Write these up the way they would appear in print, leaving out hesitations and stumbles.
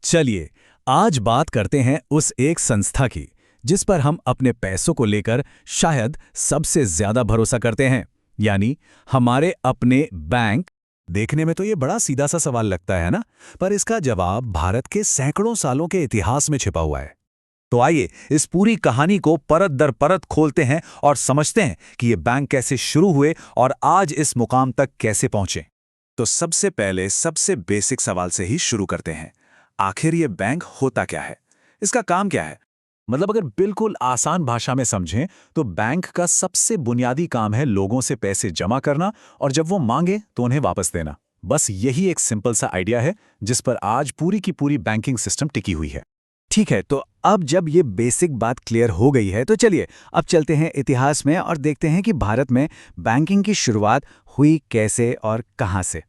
चलिए, आज बात करते हैं उस एक संस्था की जिस पर हम अपने पैसों को लेकर शायद सबसे ज्यादा भरोसा करते हैं, यानी हमारे अपने बैंक। देखने में तो ये बड़ा सीधा सा सवाल लगता है ना, पर इसका जवाब भारत के सैकड़ों सालों के इतिहास में छिपा हुआ है। तो आइए इस पूरी कहानी को परत दर परत खोलते हैं और समझते हैं कि ये बैंक कैसे शुरू हुए और आज इस मुकाम तक कैसे पहुंचे। तो सबसे पहले सबसे बेसिक सवाल से ही शुरू करते हैं। आखिर ये बैंक होता क्या है, इसका काम क्या है? मतलब अगर बिल्कुल आसान भाषा में समझें तो बैंक का सबसे बुनियादी काम है लोगों से पैसे जमा करना और जब वो मांगे तो उन्हें वापस देना। बस यही एक सिंपल सा आइडिया है जिस पर आज पूरी की पूरी बैंकिंग सिस्टम टिकी हुई है। ठीक है, तो अब जब ये बेसिक बात क्लियर हो गई है तो चलिए अब चलते हैं इतिहास में और देखते हैं कि भारत में बैंकिंग की शुरुआत हुई कैसे और कहां से।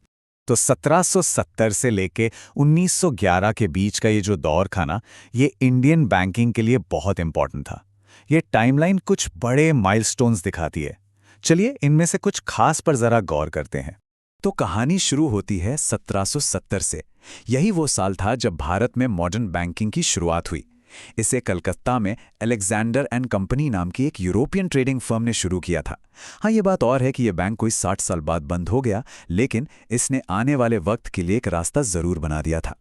तो 1770 से लेके 1911 के बीच का ये जो दौर था ना, ये इंडियन बैंकिंग के लिए बहुत इंपॉर्टेंट था। ये टाइमलाइन कुछ बड़े माइलस्टोन्स दिखाती है। चलिए इनमें से कुछ खास पर जरा गौर करते हैं। तो कहानी शुरू होती है 1770 से। यही वो साल था जब भारत में मॉडर्न बैंकिंग की शुरुआत हुई। इसे कलकत्ता में अलेक्जेंडर एंड कंपनी नाम की एक यूरोपियन ट्रेडिंग फर्म ने शुरू किया था। हाँ, ये बात और है कि यह बैंक कोई 60 साल बाद बंद हो गया, लेकिन इसने आने वाले वक्त के लिए एक रास्ता जरूर बना दिया था।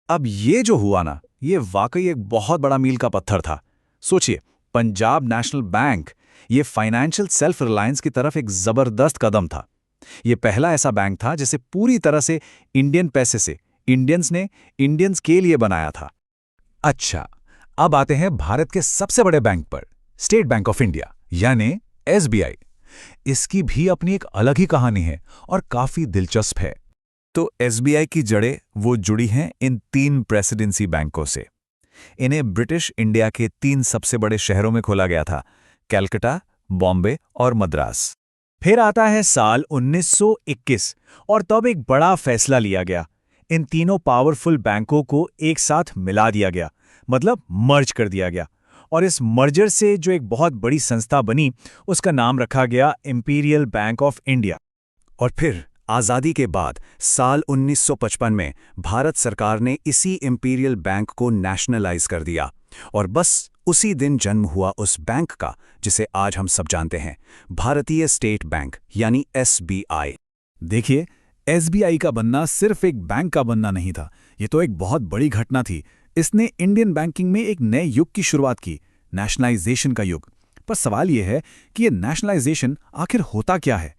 अब ये जो हुआ ना, ये वाकई एक बहुत बड़ा मील का पत्थर था। सोचिए, पंजाब नेशनल बैंक, ये फाइनेंशियल सेल्फ रिलायंस की तरफ एक जबरदस्त कदम था। ये पहला ऐसा बैंक था जिसे पूरी तरह से इंडियन पैसे से इंडियंस ने इंडियंस के लिए बनाया था। अच्छा, अब आते हैं भारत के सबसे बड़े बैंक पर, स्टेट बैंक ऑफ इंडिया यानी एसबीआई। इसकी भी अपनी एक अलग ही कहानी है और काफी दिलचस्प है। तो एसबीआई की जड़ें वो जुड़ी हैं इन 3 प्रेसिडेंसी बैंकों से। इन्हें ब्रिटिश इंडिया के 3 सबसे बड़े शहरों में खोला गया था, कलकत्ता, बॉम्बे और मद्रास। फिर आता है साल 1921 और तब एक बड़ा फैसला लिया गया। इन तीनों पावरफुल बैंकों को एक साथ मिला दिया गया, मतलब मर्ज कर दिया गया। और इस मर्जर से जो एक बहुत बड़ी संस्था बनी, उसका नाम रखा गया इंपीरियल बैंक ऑफ इंडिया। और फिर आज़ादी के बाद साल 1955 में भारत सरकार ने इसी इंपीरियल बैंक को नेशनलाइज कर दिया और बस उसी दिन जन्म हुआ उस बैंक का जिसे आज हम सब जानते हैं, भारतीय स्टेट बैंक यानी एसबीआई। देखिए, एसबीआई का बनना सिर्फ एक बैंक का बनना नहीं था, ये तो एक बहुत बड़ी घटना थी। इसने इंडियन बैंकिंग में एक नए युग की शुरुआत की, नेशनलाइजेशन का युग। पर सवाल यह है कि ये नेशनलाइजेशन आखिर होता क्या है?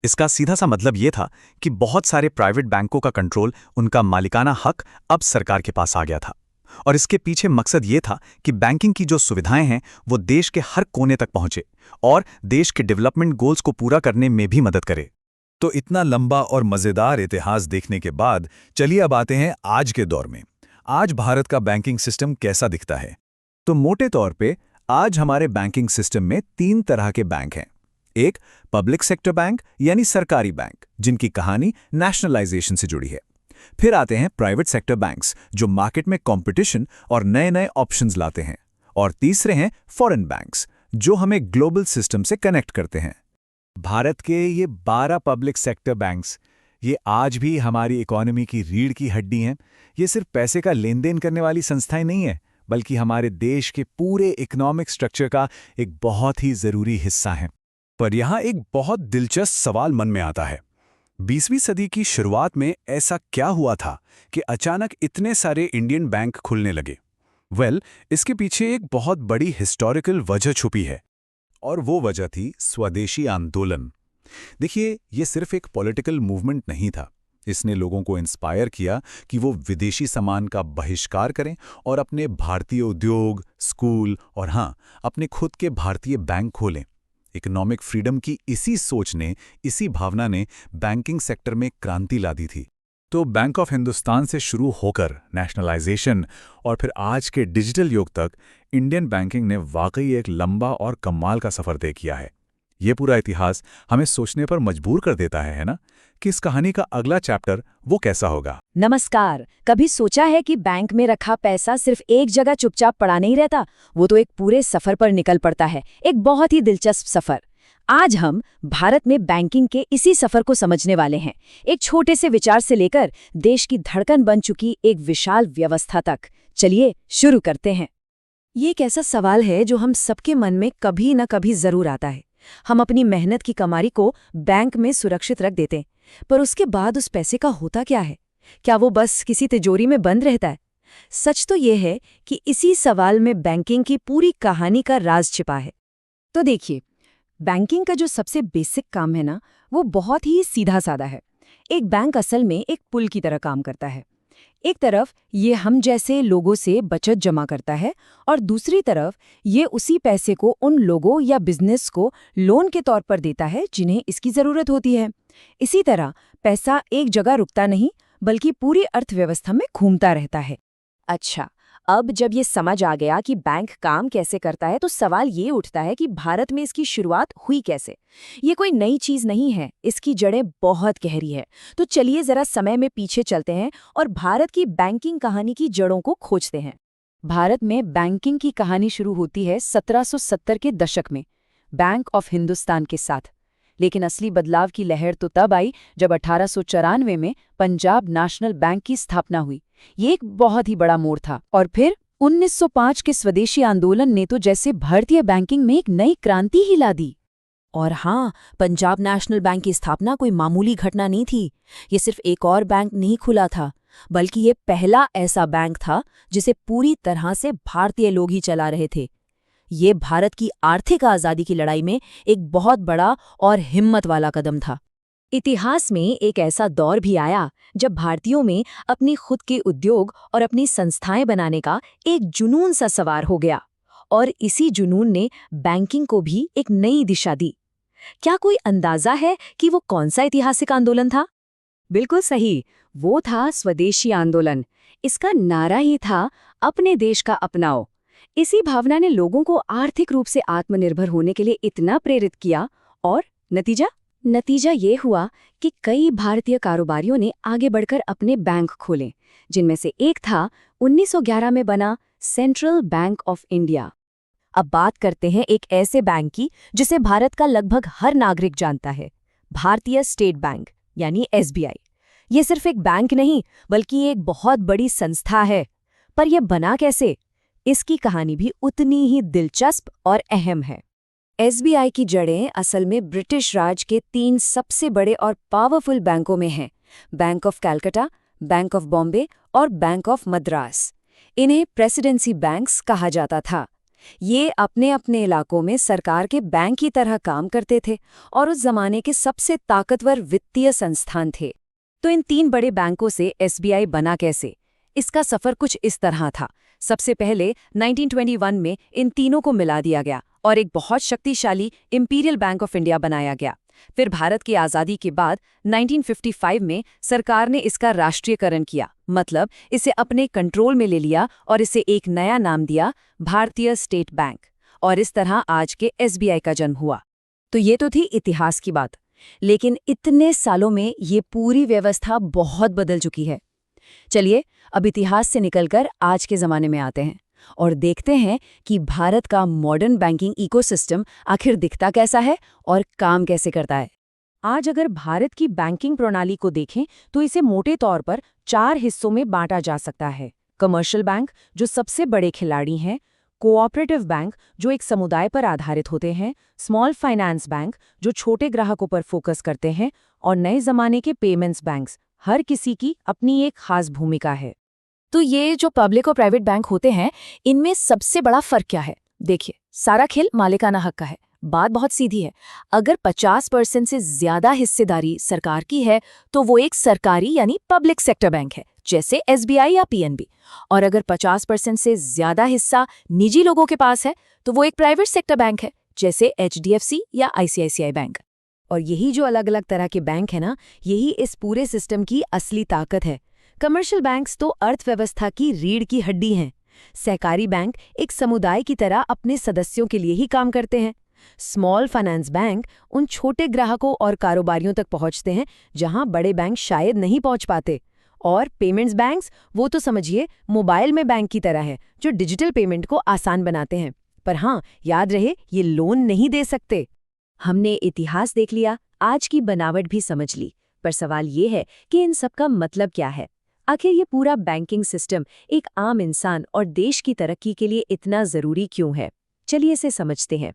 इसका सीधा सा मतलब ये था कि बहुत सारे प्राइवेट बैंकों का कंट्रोल, उनका मालिकाना हक अब सरकार के पास आ गया था। और इसके पीछे मकसद ये था कि बैंकिंग की जो सुविधाएं हैं वो देश के हर कोने तक पहुंचे और देश के डेवलपमेंट गोल्स को पूरा करने में भी मदद करे। तो इतना लंबा और मजेदार इतिहास देखने के बाद चलिए अब आते हैं आज के दौर में। आज भारत का बैंकिंग सिस्टम कैसा दिखता है? तो मोटे तौर पे आज हमारे बैंकिंग सिस्टम में 3 तरह के बैंक हैं। एक पब्लिक सेक्टर बैंक यानी सरकारी बैंक, जिनकी कहानी नेशनलाइजेशन से जुड़ी है। फिर आते हैं प्राइवेट सेक्टर बैंक्स, जो मार्केट में कंपटीशन और नए-नए ऑप्शंस लाते हैं। और तीसरे हैं फॉरेन बैंक्स, जो हमें ग्लोबल सिस्टम से कनेक्ट करते हैं। भारत के ये 12 पब्लिक सेक्टर बैंक्स, ये आज भी हमारी इकोनॉमी की रीढ़ की हड्डी हैं। ये सिर्फ पैसे का लेन देन करने वाली संस्थाएं नहीं है, बल्कि हमारे देश के पूरे इकोनॉमिक स्ट्रक्चर का एक बहुत ही जरूरी हिस्सा हैं। पर यहाँ एक बहुत दिलचस्प सवाल मन में आता है, 20वीं सदी की शुरुआत में ऐसा क्या हुआ था कि अचानक इतने सारे इंडियन बैंक खुलने लगे? इसके पीछे एक बहुत बड़ी हिस्टोरिकल वजह छुपी है, और वो वजह थी स्वदेशी आंदोलन। देखिए, ये सिर्फ एक पॉलिटिकल मूवमेंट नहीं था। इसने लोगों को इंस्पायर किया कि वो विदेशी सामान का बहिष्कार करें और अपने भारतीय उद्योग, स्कूल और हाँ, अपने खुद के भारतीय बैंक खोलें। इकोनॉमिक फ्रीडम की इसी सोच ने, इसी भावना ने बैंकिंग सेक्टर में क्रांति ला दी थी। तो बैंक ऑफ हिंदुस्तान से शुरू होकर नेशनलाइजेशन और फिर आज के डिजिटल युग तक इंडियन बैंकिंग ने वाकई एक लंबा और कमाल का सफर तय किया है। ये पूरा इतिहास हमें सोचने पर मजबूर कर देता है ना, कि इस कहानी का अगला चैप्टर वो कैसा होगा। नमस्कार। कभी सोचा है कि बैंक में रखा पैसा सिर्फ एक जगह चुपचाप पड़ा नहीं रहता, वो तो एक पूरे सफर पर निकल पड़ता है, एक बहुत ही दिलचस्प सफर। आज हम भारत में बैंकिंग के इसी सफर को समझने वाले हैं, एक छोटे से विचार से लेकर देश की धड़कन बन चुकी एक विशाल व्यवस्था तक। चलिए शुरू करते हैं। ये एक ऐसा सवाल है जो हम सबके मन में कभी न कभी जरूर आता है। हम अपनी मेहनत की कमाई को बैंक में सुरक्षित रख देते हैं, पर उसके बाद उस पैसे का होता क्या है? क्या वो बस किसी तिजोरी में बंद रहता है? सच तो ये है कि इसी सवाल में बैंकिंग की पूरी कहानी का राज छिपा है। तो देखिए, बैंकिंग का जो सबसे बेसिक काम है ना, वो बहुत ही सीधा साधा है। एक बैंक असल में एक पुल की तरह काम करता है। एक तरफ ये हम जैसे लोगों से बचत जमा करता है और दूसरी तरफ ये उसी पैसे को उन लोगों या बिजनेस को लोन के तौर पर देता है जिन्हें इसकी जरूरत होती है। इसी तरह पैसा एक जगह रुकता नहीं, बल्कि पूरी अर्थव्यवस्था में घूमता रहता है। अच्छा, अब जब ये समझ आ गया कि बैंक काम कैसे करता है, तो सवाल ये उठता है कि भारत में इसकी शुरुआत हुई कैसे? ये कोई नई चीज नहीं है, इसकी जड़ें बहुत गहरी है। तो चलिए जरा समय में पीछे चलते हैं और भारत की बैंकिंग कहानी की जड़ों को खोजते हैं। भारत में बैंकिंग की कहानी शुरू होती है 1770 के दशक में, बैंक ऑफ हिंदुस्तान के साथ। लेकिन असली बदलाव की लहर तो तब आई जब 1894 में पंजाब नेशनल बैंक की स्थापना हुई। ये एक बहुत ही बड़ा मोड़ था। और फिर 1905 के स्वदेशी आंदोलन ने तो जैसे भारतीय बैंकिंग में एक नई क्रांति ही ला दी। और हाँ, पंजाब नेशनल बैंक की स्थापना कोई मामूली घटना नहीं थी। ये सिर्फ एक और बैंक नहीं खुला था, बल्कि ये पहला ऐसा बैंक था जिसे पूरी तरह से भारतीय लोग ही चला रहे थे। ये भारत की आर्थिक आज़ादी की लड़ाई में एक बहुत बड़ा और हिम्मत वाला कदम था। इतिहास में एक ऐसा दौर भी आया जब भारतीयों में अपनी खुद के उद्योग और अपनी संस्थाएं बनाने का एक जुनून सा सवार हो गया, और इसी जुनून ने बैंकिंग को भी एक नई दिशा दी। क्या कोई अंदाजा है कि वो कौन सा ऐतिहासिक आंदोलन था? बिल्कुल सही, वो था स्वदेशी आंदोलन। इसका नारा ही था, अपने देश का अपनाओ। इसी भावना ने लोगों को आर्थिक रूप से आत्मनिर्भर होने के लिए इतना प्रेरित किया, और नतीजा ये हुआ कि कई भारतीय कारोबारियों ने आगे बढ़कर अपने बैंक खोले, जिनमें से एक था 1911 में बना सेंट्रल बैंक ऑफ इंडिया। अब बात करते हैं एक ऐसे बैंक की जिसे भारत का लगभग हर नागरिक जानता है, भारतीय स्टेट बैंक यानी SBI। ये सिर्फ एक बैंक नहीं, बल्कि एक बहुत बड़ी संस्था है। पर यह बना कैसे? इसकी कहानी भी उतनी ही दिलचस्प और अहम है। SBI की जड़ें असल में ब्रिटिश राज के 3 सबसे बड़े और पावरफुल बैंकों में हैं, bank of Calcutta, bank of Bombay और बैंक ऑफ मद्रास। इन्हें प्रेसिडेंसी बैंक्स कहा जाता था। ये अपने अपने इलाकों में सरकार के बैंक की तरह काम करते थे और उस जमाने के सबसे ताकतवर वित्तीय संस्थान थे। तो इन 3 बड़े बैंकों से SBI बना कैसे? इसका सफर कुछ इस तरह था। सबसे पहले 1921 में इन तीनों को मिला दिया गया और एक बहुत शक्तिशाली इंपीरियल बैंक ऑफ इंडिया बनाया गया। फिर भारत की आज़ादी के बाद 1955 में सरकार ने इसका राष्ट्रीयकरण किया, मतलब इसे अपने कंट्रोल में ले लिया और इसे एक नया नाम दिया, भारतीय स्टेट बैंक। और इस तरह आज के SBI का जन्म हुआ। तो ये तो थी इतिहास की बात, लेकिन इतने सालों में ये पूरी व्यवस्था बहुत बदल चुकी है। चलिए अब इतिहास से निकलकर आज के ज़माने में आते हैं और देखते हैं कि भारत का मॉडर्न बैंकिंग इकोसिस्टम आखिर दिखता कैसा है और काम कैसे करता है। आज अगर भारत की बैंकिंग प्रणाली को देखें तो इसे मोटे तौर पर 4 हिस्सों में बांटा जा सकता है। कमर्शियल बैंक, जो सबसे बड़े खिलाड़ी हैं, कोऑपरेटिव बैंक, जो एक समुदाय पर आधारित होते हैं, स्मॉल फाइनेंस बैंक, जो छोटे ग्राहकों पर फोकस करते हैं, और नए ज़माने के पेमेंट्स बैंक्स। हर किसी की अपनी एक खास भूमिका है। तो ये जो पब्लिक और प्राइवेट बैंक होते हैं, इनमें सबसे बड़ा फर्क क्या है? देखिए, सारा खेल मालिकाना हक का है। बात बहुत सीधी है। अगर 50% से ज्यादा हिस्सेदारी सरकार की है तो वो एक सरकारी यानी पब्लिक सेक्टर बैंक है, जैसे SBI या PNB। और अगर 50% से ज्यादा हिस्सा निजी लोगों के पास है तो वो एक प्राइवेट सेक्टर बैंक है, जैसे HDFC या ICICI बैंक। और यही जो अलग अलग तरह के बैंक है ना, यही इस पूरे सिस्टम की असली ताकत है। कमर्शियल बैंक्स तो अर्थव्यवस्था की रीढ़ की हड्डी हैं। सहकारी बैंक एक समुदाय की तरह अपने सदस्यों के लिए ही काम करते हैं। स्मॉल फाइनेंस बैंक उन छोटे ग्राहकों और कारोबारियों तक पहुंचते हैं जहां बड़े बैंक शायद नहीं पहुंच पाते। और पेमेंट्स बैंक्स, वो तो समझिए मोबाइल में बैंक की तरह है, जो डिजिटल पेमेंट को आसान बनाते हैं। पर हाँ, याद रहे, ये लोन नहीं दे सकते। हमने इतिहास देख लिया, आज की बनावट भी समझ ली, पर सवाल ये है कि इन सब का मतलब क्या है? आखिर ये पूरा बैंकिंग सिस्टम एक आम इंसान और देश की तरक्की के लिए इतना जरूरी क्यों है? चलिए इसे समझते हैं।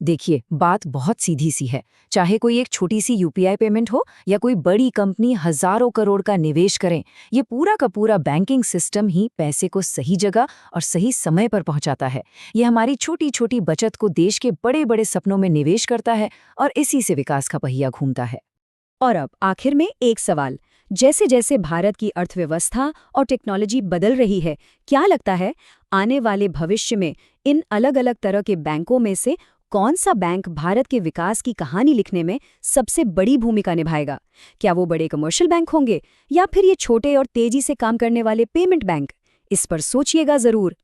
देखिए, बात बहुत सीधी सी है। चाहे कोई एक छोटी सी यूपीआई पेमेंट हो या कोई बड़ी कंपनी हजारों करोड़ का निवेश करें, ये पूरा का पूरा बैंकिंग सिस्टम ही पैसे को सही जगह और सही समय पर पहुंचाता है। ये हमारी छोटी छोटी बचत को देश के बड़े बड़े सपनों में निवेश करता है और इसी से विकास का पहिया घूमता है। और अब आखिर में एक सवाल, जैसे जैसे भारत की अर्थव्यवस्था और टेक्नोलॉजी बदल रही है, क्या लगता है आने वाले भविष्य में इन अलग-अलग तरह के बैंकों में से कौन सा बैंक भारत के विकास की कहानी लिखने में सबसे बड़ी भूमिका निभाएगा? क्या वो बड़े कमर्शियल बैंक होंगे या फिर ये छोटे और तेजी से काम करने वाले पेमेंट बैंक? इस पर सोचिएगा जरूर।